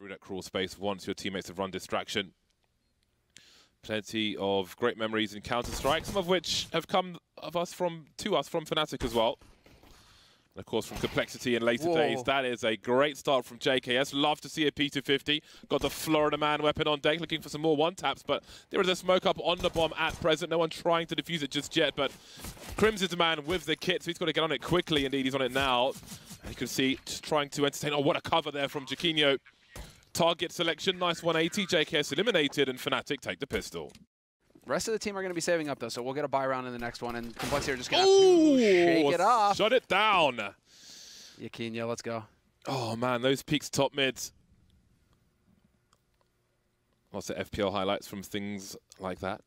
through that crawl space once your teammates have run distraction. Plenty of great memories in Counter-Strike, some of which have come to us from Fnatic as well. And of course, from Complexity in later days, that is a great start from JKS. Love to see a P250. Got the Florida Man weapon on deck, looking for some more one-taps, but there is a smoke up on the bomb at present. No one trying to defuse it just yet, but Crims is the man with the kit, so he's got to get on it quickly. Indeed, he's on it now. And you can see just trying to entertain. Oh, what a cover there from Jaquinho. Target selection, nice 180. JKS eliminated, and Fnatic take the pistol. Rest of the team are going to be saving up, though, so we'll get a buy round in the next one, and Complexity are just going to shake it off. Shut it down. Jaquinho, let's go. Oh, man, those peaks top mids. Lots of FPL highlights from things like that.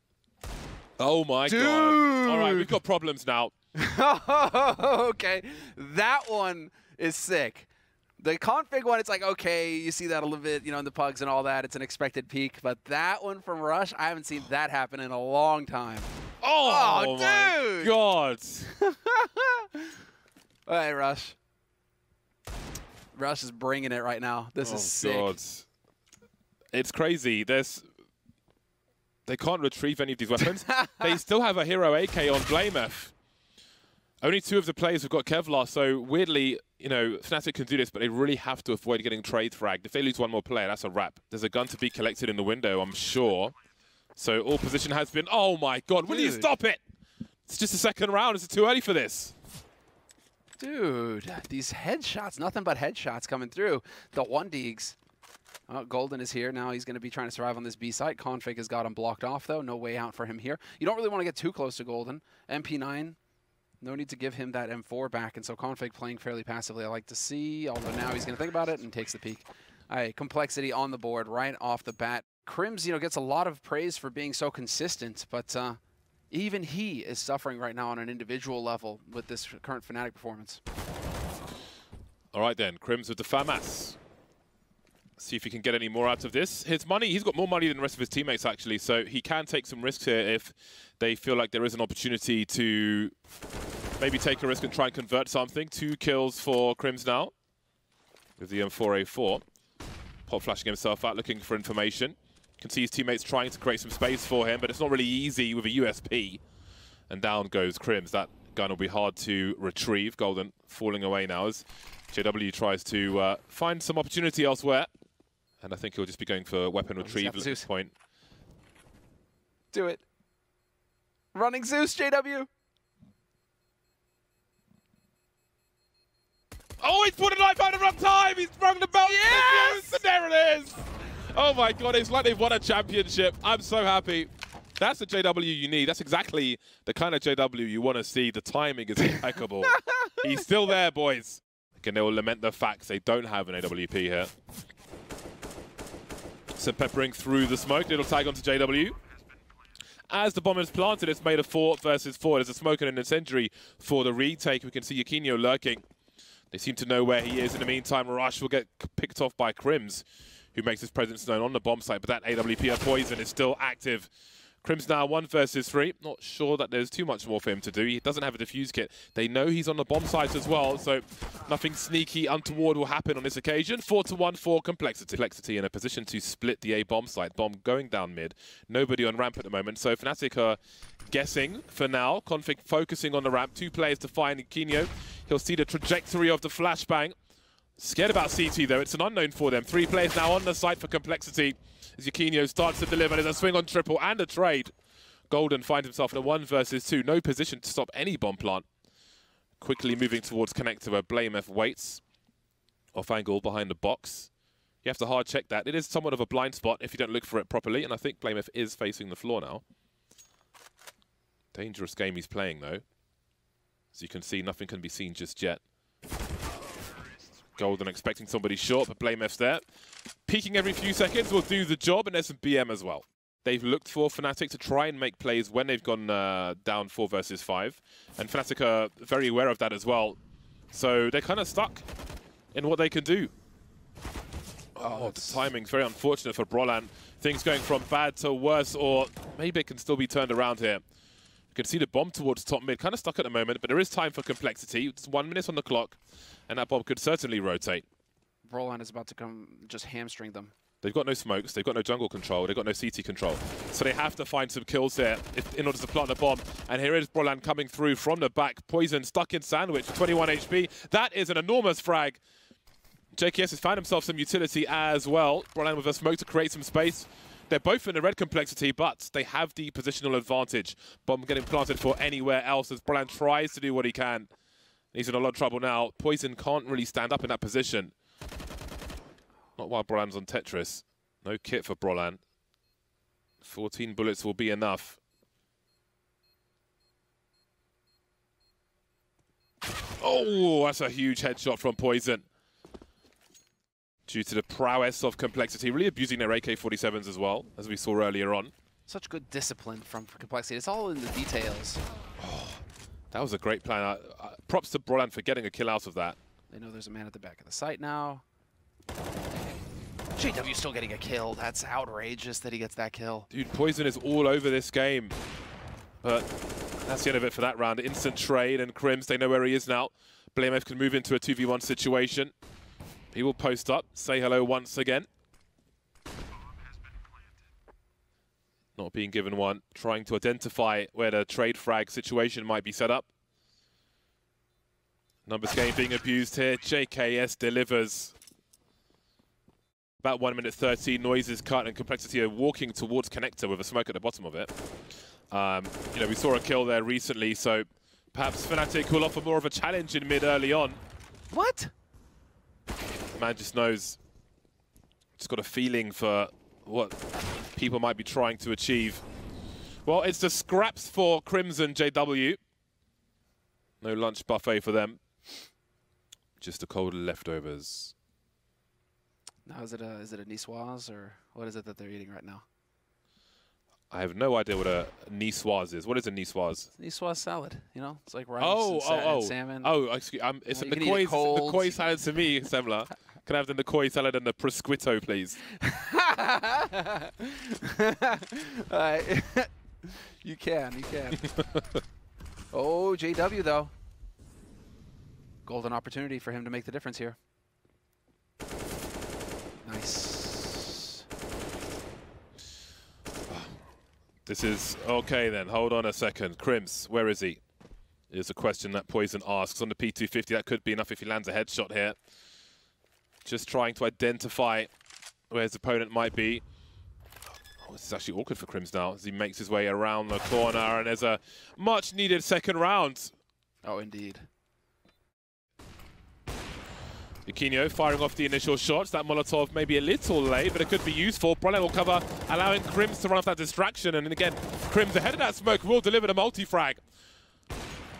Oh, my God. All right, we've got problems now. Okay, that one is sick. The config one, it's like, okay, you see that a little bit, you know, in the pugs and all that. It's an expected peak. But that one from Rush, I haven't seen that happen in a long time. Oh dude! My God. All right, Rush. Rush is bringing it right now. This is sick. God. It's crazy. They can't retrieve any of these weapons. They still have a hero AK on Blamef. Only 2 of the players have got Kevlar, so weirdly, you know, Fnatic can do this, but they really have to avoid getting trade fragged. If they lose one more player, that's a wrap. There's a gun to be collected in the window, I'm sure. So all position has been... Oh, my God. Will you stop it? It's just the second round. Is it too early for this? Dude, these headshots, nothing but headshots coming through. The 1Digs. Oh, Golden is here. Now he's going to be trying to survive on this B site. Config has got him blocked off, though. No way out for him here. You don't really want to get too close to Golden. MP9... No need to give him that M4 back, and so Config playing fairly passively, I like to see, although now he's going to think about it and takes the peek. All right, Complexity on the board right off the bat. Crims, you know, gets a lot of praise for being so consistent, but even he is suffering right now on an individual level with this current Fnatic performance. All right then, Crims with the FAMAS. See if he can get any more out of this. His money, he's got more money than the rest of his teammates, actually, so he can take some risks here if they feel like there is an opportunity to maybe take a risk and try and convert something. 2 kills for Crims now with the M4A4. Pop flashing himself out, looking for information. You can see his teammates trying to create some space for him, but it's not really easy with a USP. And down goes Crims. That gun will be hard to retrieve. Golden falling away now as JW tries to find some opportunity elsewhere. And I think he'll just be going for weapon retrieval at this point. Do it. Running Zeus, JW. Oh, he's put a knife out of wrong time. He's sprung the belt. Yes! And there it is. Oh my God, it's like they've won a championship. I'm so happy. That's the JW you need. That's exactly the kind of JW you want to see. The timing is impeccable. He's still there, boys. Again, they will lament the fact they don't have an AWP here. So peppering through the smoke, it'll tag onto JW. As the bomb is planted, it's made a 4 versus 4. There's a smoke and an incendiary for the retake. We can see Jaquinho lurking. They seem to know where he is. In the meantime, Rush will get picked off by Crims, who makes his presence known on the bomb site, but that AWP of poison is still active. Crims now 1 versus 3. Not sure that there's too much more for him to do. He doesn't have a defuse kit. They know he's on the bomb site as well, so nothing sneaky, untoward will happen on this occasion. 4-1 for Complexity. Complexity in a position to split the A bomb site. Bomb going down mid. Nobody on ramp at the moment, so Fnatic are guessing for now. Config focusing on the ramp. 2 players to find Jaquinho. He'll see the trajectory of the flashbang. Scared about CT though. It's an unknown for them. 3 players now on the site for Complexity. As Jaquinho starts to deliver, there's a swing on triple and a trade. Golden finds himself in a 1 versus 2. No position to stop any bomb plant. Quickly moving towards connector where Blamef waits. Off angle behind the box. You have to hard check that. It is somewhat of a blind spot if you don't look for it properly. And I think Blamef is facing the floor now. Dangerous game he's playing though. As you can see, nothing can be seen just yet. Golden expecting somebody short, but Blamef's there. Peeking every few seconds will do the job, and there's some BM as well. They've looked for Fnatic to try and make plays when they've gone down 4 versus 5. And Fnatic are very aware of that as well. So they're kind of stuck in what they can do. Oh, the timing's very unfortunate for Brolan. Things going from bad to worse, or maybe it can still be turned around here. You can see the bomb towards top mid, kind of stuck at the moment, but there is time for Complexity. It's 1 minute on the clock, and that bomb could certainly rotate. Broline is about to come just hamstring them. They've got no smokes, they've got no jungle control, they've got no CT control. So they have to find some kills here in order to plant the bomb. And here is Broline coming through from the back. Poison stuck in sandwich, 21 HP. That is an enormous frag. JKS has found himself some utility as well. Broline with a smoke to create some space. They're both in the red complexity, but they have the positional advantage. Bomb getting planted for anywhere else as Broline tries to do what he can. He's in a lot of trouble now. Poison can't really stand up in that position. Not while Broline's on Tetris. No kit for Broline. 14 bullets will be enough. Oh, that's a huge headshot from Poison. Due to the prowess of complexity, really abusing their AK-47s as well, as we saw earlier on. Such good discipline from complexity. It's all in the details. Oh, that was a great plan. Props to Broline for getting a kill out of that. They know there's a man at the back of the site now. JW still getting a kill. That's outrageous that he gets that kill. Dude, Poison is all over this game. But that's the end of it for that round. Instant trade, and Crims, they know where he is now. BlameF can move into a 2v1 situation. He will post up, say hello once again. Not being given one, trying to identify where the trade frag situation might be set up. Numbers game being abused here. JKS delivers. About 1 minute 13, noise is cut, and complexity are walking towards connector with a smoke at the bottom of it. You know, we saw a kill there recently, so perhaps Fnatic will offer more of a challenge in mid early on. What? The man just knows, just got a feeling for what people might be trying to achieve. Well, it's the scraps for Crimson JW. No lunch buffet for them. Just the cold leftovers. Now, is it a niçoise, or what is it that they're eating right now? I have no idea what a niçoise is. What is a niçoise? Niçoise salad, you know? It's like rice and salmon. Oh, excuse me. It's a Nikoi salad to me, Semler. Can I have the Nikoi salad and the prosciutto, please? You can. Oh, JW, though. Golden opportunity for him to make the difference here. Nice. This is okay then. Hold on a second. Crims, where is he? Is a question that Poison asks. On the P250, that could be enough if he lands a headshot here. Just trying to identify where his opponent might be. Oh, this is actually awkward for Crims now as he makes his way around the corner, and there's a much needed second round. Oh, indeed. Iquinho firing off the initial shots. That Molotov may be a little late, but it could be useful. Broline will cover, allowing Crims to run off that distraction. And again, Crims ahead of that smoke will deliver the multi-frag.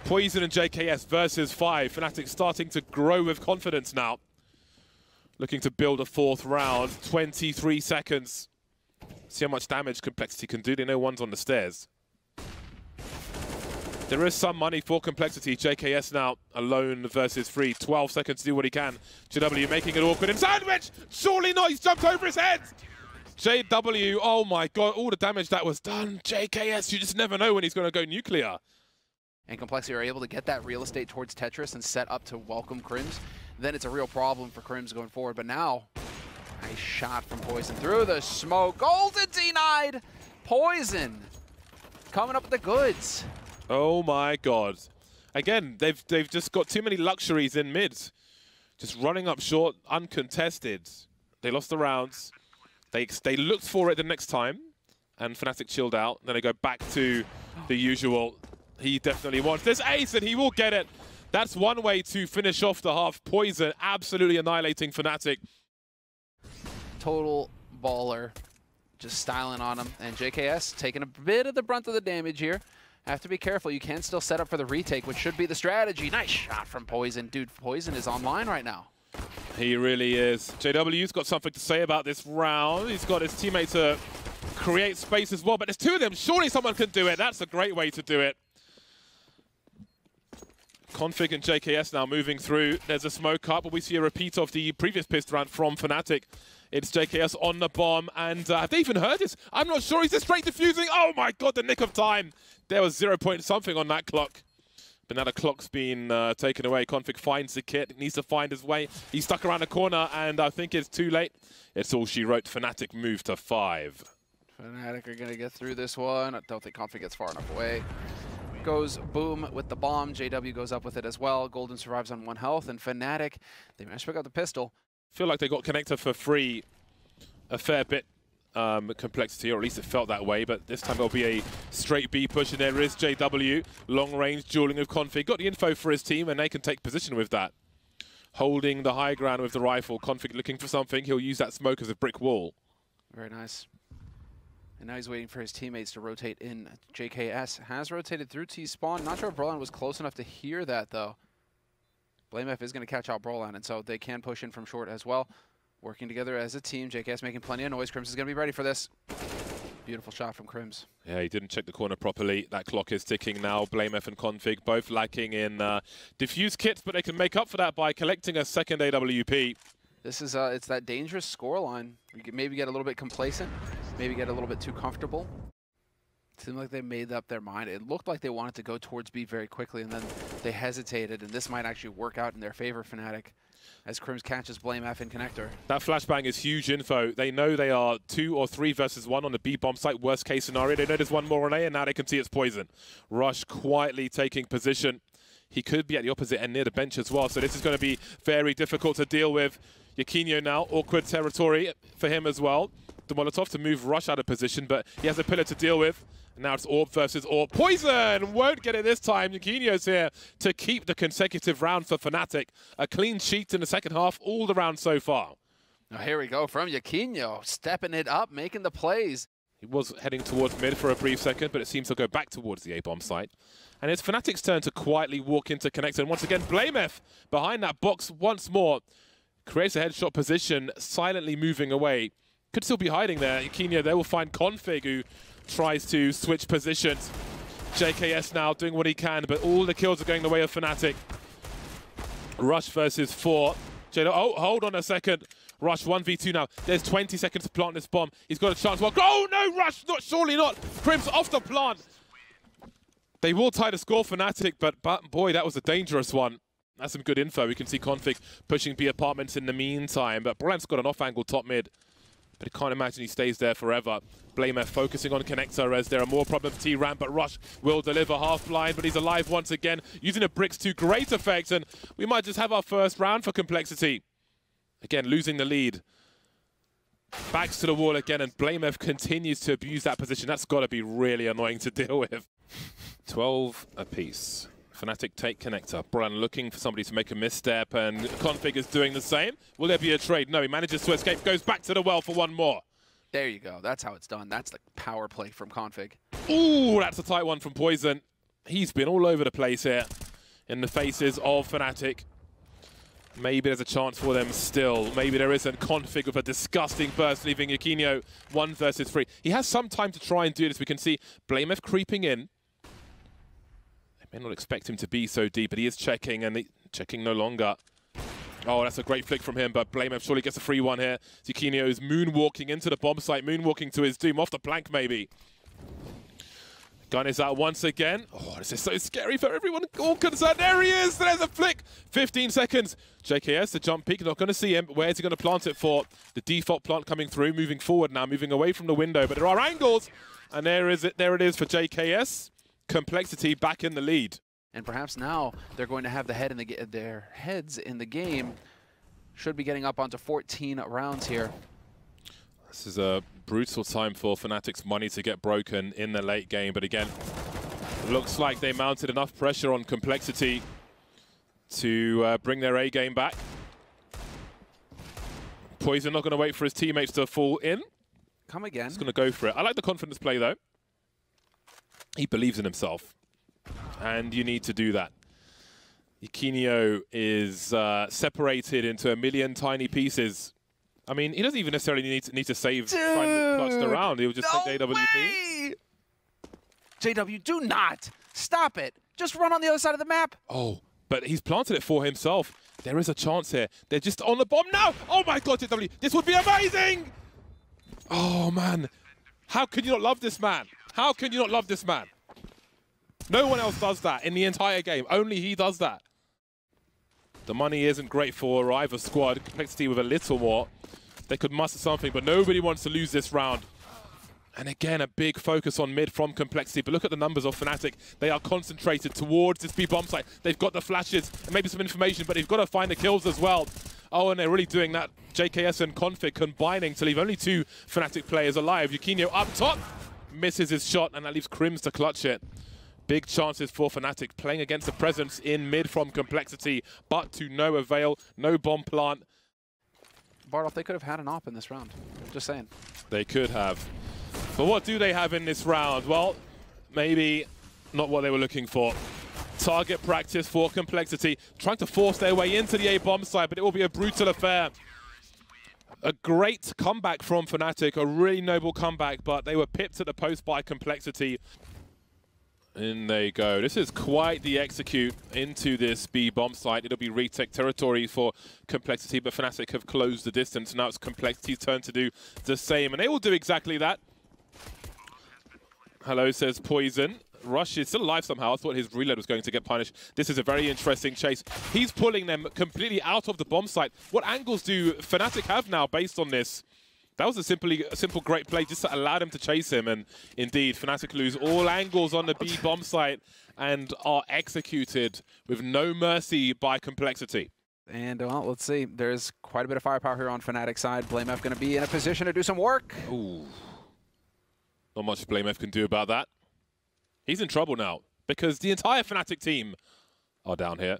Poison and JKS versus 5. Fnatic starting to grow with confidence now. Looking to build a fourth round. 23 seconds. See how much damage complexity can do. They know one's on the stairs. There is some money for complexity. JKS now alone versus 3. 12 seconds to do what he can. JW making it awkward in sandwich. Surely not. He's jumped over his head. JW, oh my god, all the damage that was done. JKS, you just never know when he's going to go nuclear. And complexity are able to get that real estate towards Tetris and set up to welcome Crims. Then it's a real problem for Crims going forward. But now, nice shot from Poison through the smoke. Golden denied. Poison coming up with the goods. Oh my god. Again, they've just got too many luxuries in mid. Just running up short, uncontested. They lost the rounds. They looked for it the next time, and Fnatic chilled out. Then they go back to the usual. He definitely wants this ace, and he will get it. That's one way to finish off the half. Poison absolutely annihilating Fnatic. Total baller. Just styling on him. And JKS taking a bit of the brunt of the damage here. Have to be careful. You can still set up for the retake, which should be the strategy. Nice shot from Poison. Dude, Poison is online right now. He really is. JW's got something to say about this round. He's got his teammate to create space as well, but there's two of them. Surely someone can do it. That's a great way to do it. Config and JKS now moving through. There's a smoke up, but we see a repeat of the previous pistol round from Fnatic. It's JKS on the bomb, and have they even heard this? I'm not sure. He's just straight defusing. Oh my god, the nick of time. There was 0 point something on that clock. But now the clock's been taken away. Config finds the kit, needs to find his way. He's stuck around the corner, and I think it's too late. It's all she wrote. Fnatic move to 5. Fnatic are going to get through this one. I don't think Config gets far enough away. Goes boom with the bomb. JW goes up with it as well. Golden survives on 1 health, and Fnatic, they managed to pick up the pistol. Feel like they got connector for free a fair bit. Complexity, or at least it felt that way, but this time there'll be a straight B push, and there is JW. Long range dueling with Config. Got the info for his team, and they can take position with that. Holding the high ground with the rifle. Config looking for something. He'll use that smoke as a brick wall. Very nice. And now he's waiting for his teammates to rotate in. JKS has rotated through T-spawn. Not sure if Brolan was close enough to hear that, though. BlameF is going to catch out Brolan, and so they can push in from short as well. Working together as a team. JKS making plenty of noise. Crims is going to be ready for this. Beautiful shot from Crims. Yeah, he didn't check the corner properly. That clock is ticking now. BlameF and Config both lacking in diffuse kits, but they can make up for that by collecting a second AWP. This is it's that dangerous scoreline. You can maybe get a little bit complacent, maybe get a little bit too comfortable. It seemed like they made up their mind. It looked like they wanted to go towards B very quickly, and then they hesitated, and this might actually work out in their favor, Fnatic, as Crims catches BlameF in connector. That flashbang is huge info. They know they are 2 or 3 versus 1 on the B bomb site, worst case scenario. They know there's one more on A, and now they can see it's poison. Rush quietly taking position. He could be at the opposite end near the bench as well, so this is going to be very difficult to deal with. Yakinio now, awkward territory for him as well. The Molotov to move Rush out of position, but he has a pillar to deal with. And now it's Orb versus Orb. Poison won't get it this time. Yakinio's here to keep the consecutive round for Fnatic. A clean sheet in the second half, all the round so far. Now here we go from Yakinio, stepping it up, making the plays. He was heading towards mid for a brief second, but it seems to go back towards the A-bomb site. And it's Fnatic's turn to quietly walk into connector. And once again, BlameF behind that box once more. Creates a headshot position, silently moving away. Could still be hiding there. Yakinio, they will find Config, who tries to switch positions. JKS now doing what he can, but all the kills are going the way of Fnatic. Rush versus 4. Oh, hold on a second. Rush 1v2 now. There's 20 seconds to plant this bomb. He's got a chance. Well, oh no, Rush, surely not. Crims off the plant. They will tie the score, Fnatic, but boy, that was a dangerous one. That's some good info. We can see Config pushing B apartments in the meantime, but Brandt's got an off-angle top mid. But I can't imagine he stays there forever. BlameF focusing on connector as there are more problems T-ramp, but Rush will deliver half blind, but he's alive once again, using the bricks to great effect, and we might just have our first round for Complexity. Again, losing the lead. Backs to the wall again, and BlameF continues to abuse that position. That's got to be really annoying to deal with. 12 apiece. Fnatic take connector. Brian looking for somebody to make a misstep, and Config is doing the same. Will there be a trade? No, he manages to escape, goes back to the well for one more. There you go. That's how it's done. That's the power play from Config. Ooh, that's a tight one from Poison. He's been all over the place here in the faces of Fnatic. Maybe there's a chance for them still. Maybe there isn't. Config with a disgusting burst, leaving Yakinio 1 versus 3. He has some time to try and do this. We can see BlameF creeping in. May not expect him to be so deep, but he is checking, and checking no longer. Oh, that's a great flick from him, but BlameF surely gets a free one here. Yakinio is moonwalking into the bomb site, moonwalking to his doom, off the plank maybe. Gun is out once again. Oh, this is so scary for everyone all concerned. There he is, there's a flick. 15 seconds. JKS, the jump peak, not going to see him, but where's he going to plant it for? The default plant coming through, moving forward now, moving away from the window, but there are angles, and there it is for JKS. Complexity back in the lead. And perhaps now they're going to have their heads in the game. Should be getting up onto 14 rounds here. This is a brutal time for Fnatic's money to get broken in the late game. But again, looks like they mounted enough pressure on Complexity to bring their A game back. Poison not going to wait for his teammates to fall in. Come again. He's going to go for it. I like the confidence play though. He believes in himself, and you need to do that. Yakinio is separated into a million tiny pieces. I mean, he doesn't even necessarily need to save trying to clutch the round. He'll just take the AWP. Way! JW, do not! Stop it! Just run on the other side of the map! Oh, but he's planted it for himself. There is a chance here. They're just on the bomb now! Oh my god, JW, this would be amazing! Oh man, how can you not love this man? How can you not love this man? No one else does that in the entire game. Only he does that. The money isn't great for either squad. Complexity with a little more. They could muster something, but nobody wants to lose this round. And again, a big focus on mid from Complexity. But look at the numbers of Fnatic. They are concentrated towards this B bomb site. They've got the flashes and maybe some information, but they've got to find the kills as well. Oh, and they're really doing that. JKS and Config combining to leave only 2 Fnatic players alive. Yukinho up top, misses his shot, and that leaves Crims to clutch it. Big chances for Fnatic playing against the presence in mid from Complexity, but to no avail. No bomb plant. Bartolf, they could have had an op in this round. Just saying. They could have. But what do they have in this round? Well, maybe not what they were looking for. Target practice for Complexity, trying to force their way into the A bomb side, but it will be a brutal affair. A great comeback from Fnatic, a really noble comeback, but they were pipped at the post by Complexity. In they go. This is quite the execute into this B bomb site. It'll be retake territory for Complexity, but Fnatic have closed the distance. Now it's Complexity's turn to do the same, and they will do exactly that. Hello, says Poison. Rush is still alive somehow. I thought his reload was going to get punished. This is a very interesting chase. He's pulling them completely out of the bomb site. What angles do Fnatic have now based on this? That was a simple great play just to allow them to chase him. And indeed, Fnatic lose all angles on the B bomb site and are executed with no mercy by Complexity. And, well, let's see. There's quite a bit of firepower here on Fnatic's side. BlameF going to be in a position to do some work. Ooh. Not much BlameF can do about that. He's in trouble now because the entire Fnatic team are down here.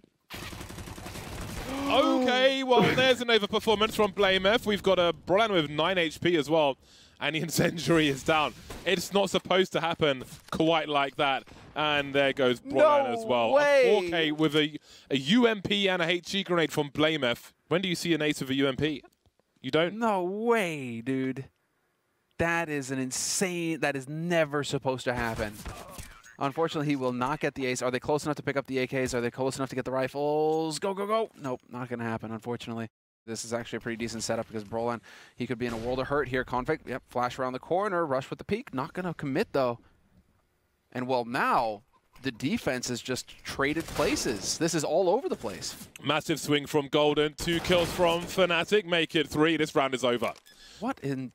Okay, well, there's an overperformance from BlameF. We've got a Brolan with 9 HP as well, and the Incendiary is down. It's not supposed to happen quite like that. And there goes Brolan as well. Way. A 4K with a UMP and a HG grenade from BlameF. When do you see an ace with a UMP? You don't? No way, dude. That is an insane... That is never supposed to happen. Unfortunately, he will not get the ace. Are they close enough to pick up the AKs? Are they close enough to get the rifles? Go, go, go. Nope, not going to happen, unfortunately. This is actually a pretty decent setup because Brolan, he could be in a world of hurt here. Config, yep, flash around the corner, rush with the peek. Not going to commit, though. And, well, now the defense has just traded places. This is all over the place. Massive swing from Golden. 2 kills from Fnatic. Make it 3. This round is over. What in...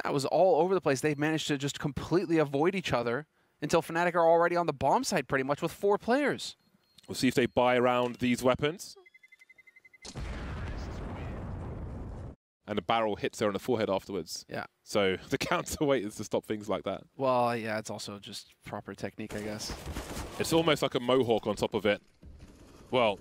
That was all over the place. They've managed to just completely avoid each other until Fnatic are already on the bomb site pretty much with 4 players. We'll see if they buy around these weapons. And a barrel hits her on the forehead afterwards. Yeah. So the counterweight is to stop things like that. Well, yeah, it's also just proper technique, I guess. It's almost like a mohawk on top of it. Well,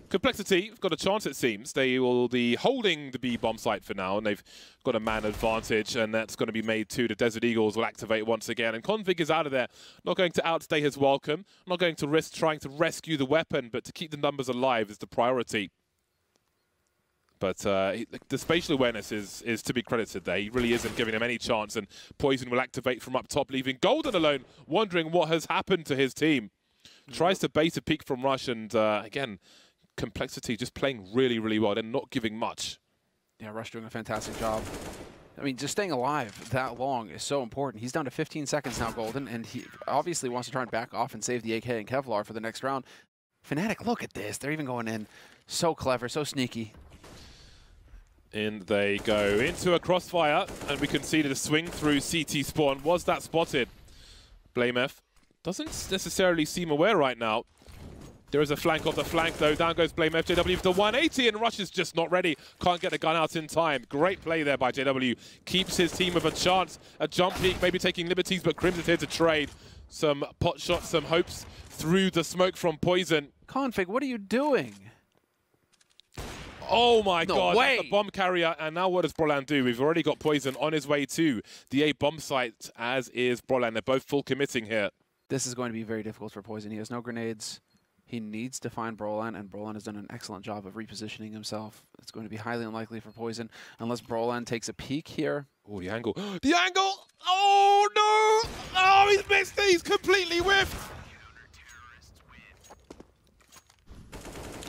Complexity have got a chance, it seems. They will be holding the B bomb site for now, and they've got a man advantage, and that's going to be made too. The Desert Eagles will activate once again, and Config is out of there. Not going to outstay his welcome. Not going to risk trying to rescue the weapon, but to keep the numbers alive is the priority. But the spatial awareness is to be credited there. He really isn't giving them any chance, and Poison will activate from up top, leaving Golden alone, wondering what has happened to his team. Tries to bait a peek from Rush, and again, Complexity just playing really, really well. They're not giving much. Yeah, Rush doing a fantastic job. I mean, just staying alive that long is so important. He's down to 15 seconds now, Golden, and he obviously wants to try and back off and save the AK and Kevlar for the next round. Fnatic, look at this. They're even going in. So clever, so sneaky. In they go into a crossfire, and we can see that the swing through CT spawn. Was that spotted? BlameF doesn't necessarily seem aware right now. There is a flank off the flank, though. Down goes BlameF. JW for the 180, and Rush is just not ready. Can't get the gun out in time. Great play there by JW. Keeps his team with a chance. A jump peek, maybe taking liberties, but Crims is here to trade. Some pot shots, some hopes through the smoke from Poison. Config, what are you doing? Oh my God, way. that's the bomb carrier. And now what does Brolan do? We've already got Poison on his way to the A bomb site, as is Brolan. They're both full committing here. This is going to be very difficult for Poison. He has no grenades. He needs to find Brolan, and Brolan has done an excellent job of repositioning himself. It's going to be highly unlikely for Poison unless Brolan takes a peek here. Oh, the angle. The angle! Oh, no! Oh, he's missed it! He's completely whiffed!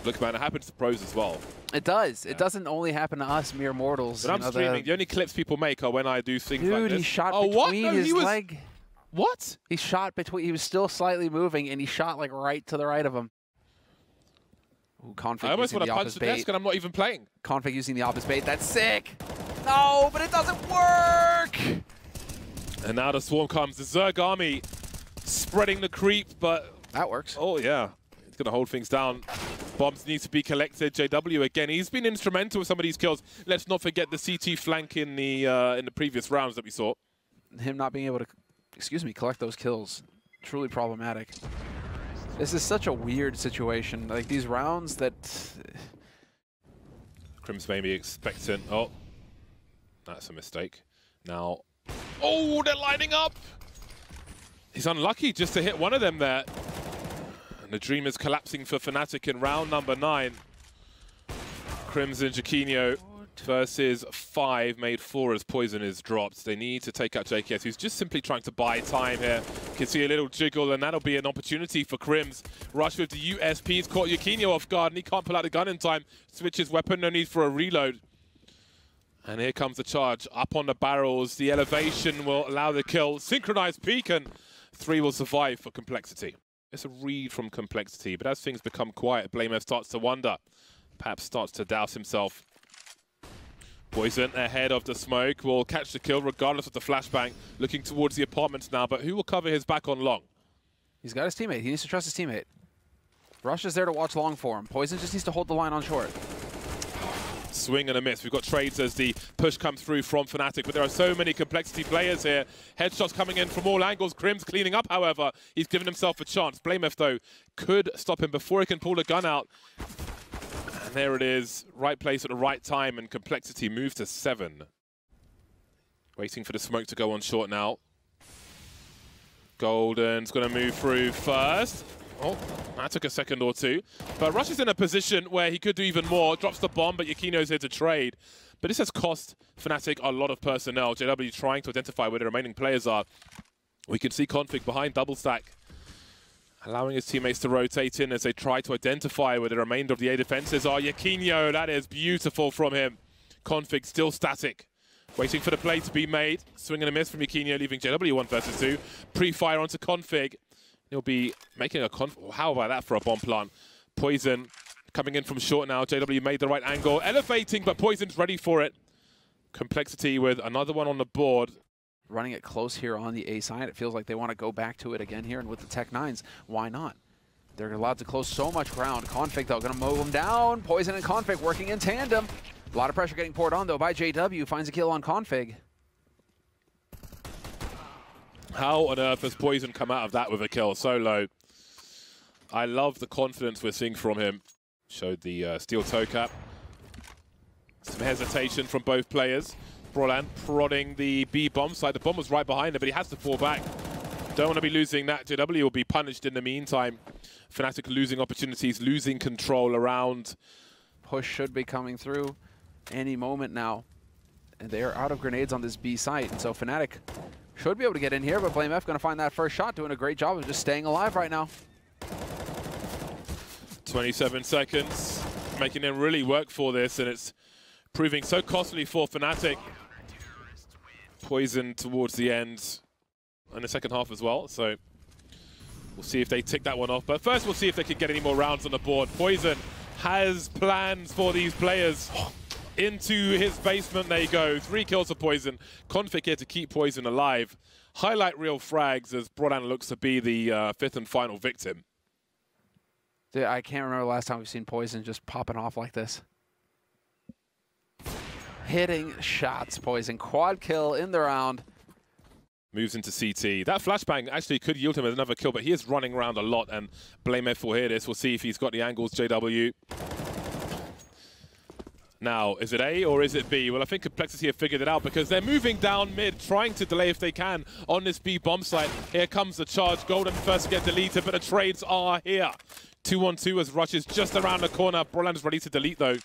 Look, man, it happens to pros as well. It does. Yeah. It doesn't only happen to us mere mortals. But I'm streaming. The only clips people make are when I do things like this. Dude, he shot between his leg. What? He shot between, he was still slightly moving, and he shot like right to the right of him. Ooh, Config I almost using want the to punch opposite the bait. desk and I'm not even playing. Config using the opposite bait. That's sick. No, but it doesn't work. And now the swarm comes. The Zerg army spreading the creep, but... That works. Oh, yeah. It's going to hold things down. Bombs need to be collected. JW again. He's been instrumental with some of these kills. Let's not forget the CT flank in the previous rounds that we saw. Him not being able to, excuse me, collect those kills. Truly problematic. This is such a weird situation. Like these rounds that... Crims may be expectant. Oh, that's a mistake. Now, oh, they're lining up. He's unlucky just to hit one of them there. And the dream is collapsing for Fnatic in round number 9. Crims and Jaquinho versus 5, made 4 as Poison is dropped. They need to take out JKS, who's just simply trying to buy time here. You can see a little jiggle, and that'll be an opportunity for Crims. Rush with the USP's caught Jaquinho off guard, and he can't pull out the gun in time. Switches weapon, no need for a reload. And here comes the charge. Up on the barrels, the elevation will allow the kill. Synchronized peek, and 3 will survive for Complexity. It's a read from Complexity, but as things become quiet, BlameF starts to wonder. Perhaps starts to doubt himself. Poison ahead of the smoke will catch the kill regardless of the flashbang. Looking towards the apartments now, but who will cover his back on long? He's got his teammate. He needs to trust his teammate. Rush is there to watch long for him. Poison just needs to hold the line on short. Swing and a miss. We've got trades as the push comes through from Fnatic, but there are so many Complexity players here. Headshots coming in from all angles. Crims cleaning up, however. He's given himself a chance. BlameF, though, could stop him before he can pull the gun out. And there it is. Right place at the right time, and Complexity moves to 7. Waiting for the smoke to go on short now. Golden's going to move through first. Oh, that took a second or two. But Rush is in a position where he could do even more. Drops the bomb, but Jaquinho's here to trade. But this has cost Fnatic a lot of personnel. JW trying to identify where the remaining players are. We can see Config behind double stack, allowing his teammates to rotate in as they try to identify where the remainder of the A defenses are. Jaquinho, that is beautiful from him. Config still static. Waiting for the play to be made. Swing and a miss from Jaquinho, leaving JW 1 versus 2. Pre-fire onto Config. He'll be making a how about that for a bomb plant? Poison coming in from short now. JW made the right angle. Elevating, but Poison's ready for it. Complexity with another one on the board. Running it close here on the A side. It feels like they want to go back to it again here. And with the Tech 9s, why not? They're allowed to close so much ground. Config, though, going to mow them down. Poison and Config working in tandem. A lot of pressure getting poured on, though, by JW. Finds a kill on Config. How on earth has Poison come out of that with a kill so low? I love the confidence we're seeing from him. Showed the steel toe cap. Some hesitation from both players. Brolan prodding the B bomb side. The bomb was right behind him, but he has to fall back. Don't want to be losing that. JW will be punished in the meantime. Fnatic losing opportunities, losing control around. Push should be coming through any moment now. And they are out of grenades on this B site. And so Fnatic should be able to get in here, but BlameF going to find that first shot, doing a great job of just staying alive right now. 27 seconds, making them really work for this, and it's proving so costly for Fnatic. Poison towards the end, and the second half as well, so we'll see if they tick that one off. But first we'll see if they can get any more rounds on the board. Poison has plans for these players. Into his basement they go. 3 kills for Poison. Config here to keep Poison alive. Highlight reel frags as Brodan looks to be the 5th and final victim. Dude, I can't remember the last time we've seen Poison just popping off like this. Hitting shots, Poison. Quad kill in the round. Moves into CT. That flashbang actually could yield him another kill, but he is running around a lot, and BlameF will hear this. We'll see if he's got the angles, JW. Now, is it A or is it B? Well, I think Complexity have figured it out because they're moving down mid, trying to delay if they can on this B bomb site. Here comes the charge. Golden first to get deleted, but the trades are here. 2-on-2 as Rush is just around the corner. Brolan's ready to delete, though.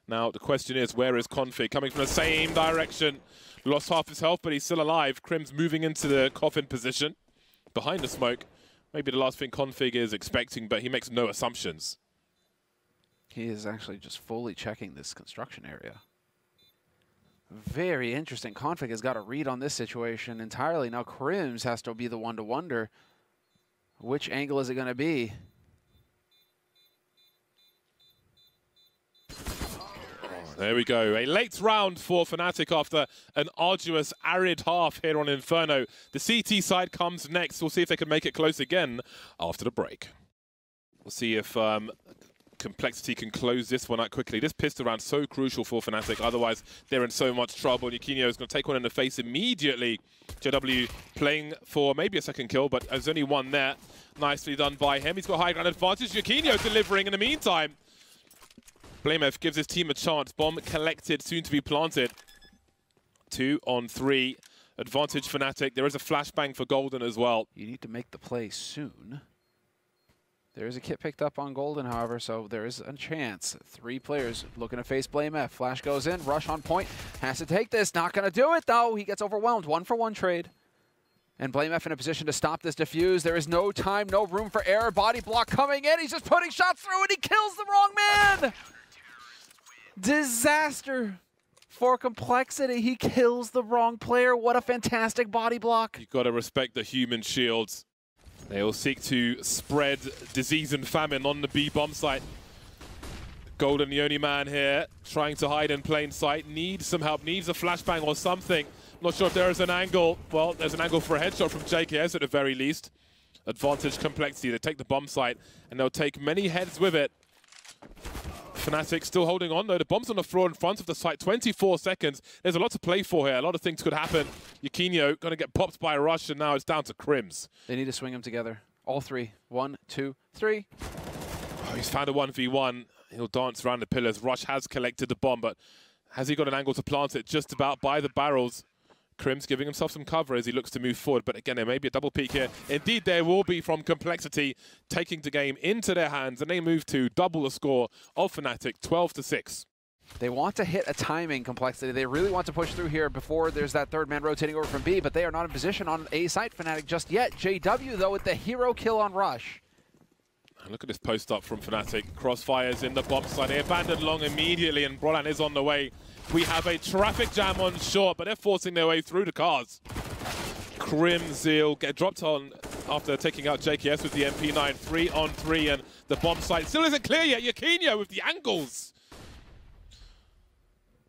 Now, the question is, where is Config? Coming from the same direction. Lost half his health, but he's still alive. Crim's moving into the coffin position. Behind the smoke. Maybe the last thing Config is expecting, but he makes no assumptions. He is actually just fully checking this construction area. Very interesting. Config has got a read on this situation entirely. Now Crims has to be the one to wonder, which angle is it going to be? There we go. A late round for Fnatic after an arduous, arid half here on Inferno. The CT side comes next. We'll see if they can make it close again after the break. We'll see if Complexity can close this one out quickly. This pistol round so crucial for Fnatic. Otherwise, they're in so much trouble. Yukinho is going to take one in the face immediately. JW playing for maybe a second kill, but there's only one there. Nicely done by him. He's got high ground advantage. Yukinho delivering in the meantime. Blamef gives his team a chance. Bomb collected, soon to be planted. 2 on 3. Advantage Fnatic. There is a flashbang for Golden as well. You need to make the play soon. There is a kit picked up on Golden, however, so there is a chance. 3 players looking to face Blamef. Flash goes in, rush on point. Has to take this. Not going to do it, though. He gets overwhelmed. 1-for-1 trade. And Blamef in a position to stop this defuse. There is no time, no room for error. Body block coming in. He's just putting shots through, and he kills the wrong man. Disaster for Complexity. He kills the wrong player. What a fantastic body block. You've got to respect the human shields. They will seek to spread disease and famine on the B bomb site. Golden, the only man here, trying to hide in plain sight. Needs some help, needs a flashbang or something. Not sure if there is an angle. Well, there's an angle for a headshot from JKS at the very least. Advantage Complexity. They take the bomb site, and they'll take many heads with it. Fnatic still holding on, though. The bomb's on the floor in front of the site. 24 seconds. There's a lot to play for here. A lot of things could happen. Yukinho going to get popped by a rush, and now it's down to Crims. They need to swing them together. All 3. 1, 2, 3. Oh, he's found a 1v1. He'll dance around the pillars. Rush has collected the bomb, but has he got an angle to plant it just about by the barrels? Crims giving himself some cover as he looks to move forward, but again, there may be a double peek here. Indeed, there will be from Complexity, taking the game into their hands, and they move to double the score of Fnatic, 12-6. They want to hit a timing, Complexity. They really want to push through here before there's that third man rotating over from B, but they are not in position on A site, Fnatic, just yet. JW, though, with the hero kill on Rush. Look at this post up from Fnatic. Crossfires in the bomb site. They abandoned long immediately, and Brolan is on the way. We have a traffic jam on short, but they're forcing their way through the cars. Crimzeal get dropped on after taking out JKS with the MP9. 3 on 3, and the bomb site still isn't clear yet. Yukinho with the angles.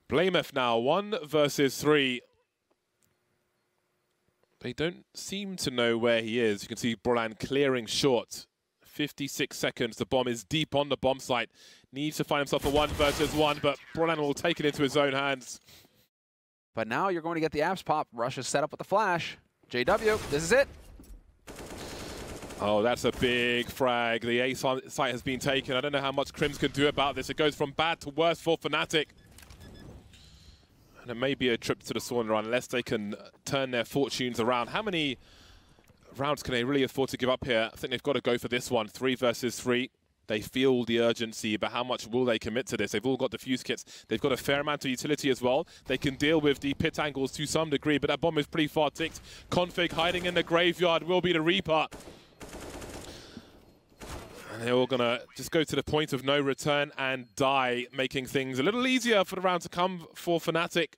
Blamef now, 1 versus 3. They don't seem to know where he is. You can see Brolan clearing short. 56 seconds. The bomb is deep on the bomb site. Needs to find himself a 1 versus 1, but Brolan will take it into his own hands. But now you're going to get the apps pop. Rush is set up with the flash. JW, this is it. Oh, that's a big frag. The A site has been taken. I don't know how much Crims can do about this. It goes from bad to worse for Fnatic. And it may be a trip to the sauna unless they can turn their fortunes around. How many rounds can they really afford to give up here? I think they've got to go for this one. 3 versus 3. They feel the urgency, but how much will they commit to this? They've all got defuse kits. They've got a fair amount of utility as well. They can deal with the pit angles to some degree, but that bomb is pretty far ticked. Config hiding in the graveyard will be the Reaper. And they're all going to just go to the point of no return and die, making things a little easier for the round to come for Fnatic,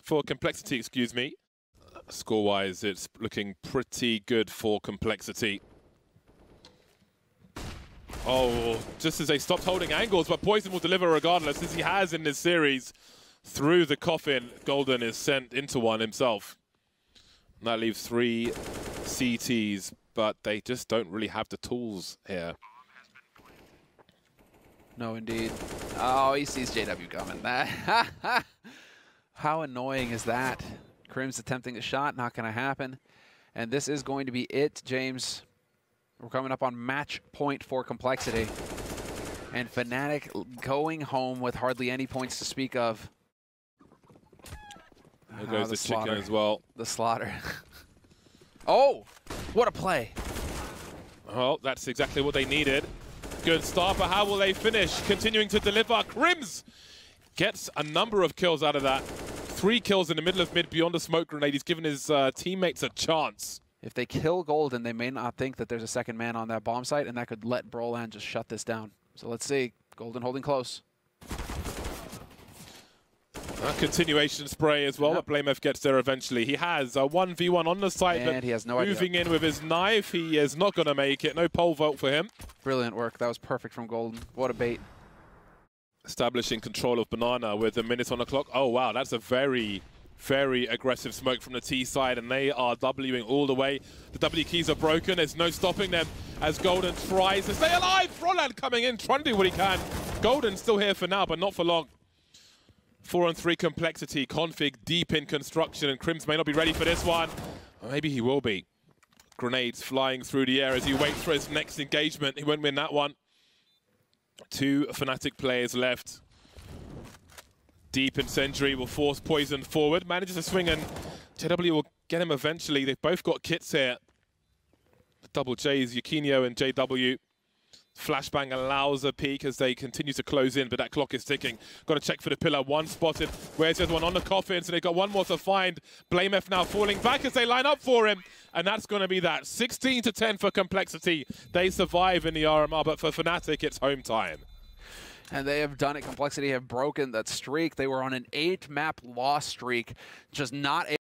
for Complexity, excuse me. Score-wise, it's looking pretty good for Complexity. Oh, just as they stopped holding angles, but Poison will deliver regardless, as he has in this series. Through the coffin, Golden is sent into one himself. And that leaves 3 CTs, but they just don't really have the tools here. No, indeed. Oh, he sees JW coming. How annoying is that? Crims attempting a shot, not going to happen. And this is going to be it, James. We're coming up on match point for Complexity. And Fnatic going home with hardly any points to speak of. There goes the chicken as well. The slaughter. Oh, what a play. Well, that's exactly what they needed. Good start, but how will they finish? Continuing to deliver. Crims gets a number of kills out of that. 3 kills in the middle of mid beyond a smoke grenade. He's given his teammates a chance. If they kill Golden, they may not think that there's a second man on that bomb site, and that could let Brolan just shut this down. So let's see. Golden holding close. A continuation spray as well, Yep. but BlameF gets there eventually. He has a 1v1 on the side, And but he has no moving idea. in with his knife, he is not going to make it. No pole vault for him. Brilliant work. That was perfect from Golden. What a bait. Establishing control of Banana with a minute on the clock. Oh, wow, that's a very, very aggressive smoke from the T side, and they are Wing all the way. The W keys are broken. There's no stopping them as Golden tries to stay alive. Froland coming in, trying to do what he can. Golden's still here for now, but not for long. 4-on-3 complexity, config deep in construction, and Crims may not be ready for this one. Or maybe he will be. Grenades flying through the air as he waits for his next engagement. He won't win that one. 2 Fnatic players left. Deep Incendiary will force Poison forward. Manages to swing, and JW will get him eventually. They've both got kits here. The double J's, Yakinio and JW. Flashbang allows a peek as they continue to close in, but that clock is ticking. Got to check for the pillar. One spotted. Where's the other one? On the coffin, so they've got one more to find. BlameF now falling back as they line up for him, and that's going to be that. 16-10 for complexity. They survive in the RMR, but for Fnatic, it's home time. And they have done it. Complexity have broken that streak. They were on an 8-map loss streak, just not able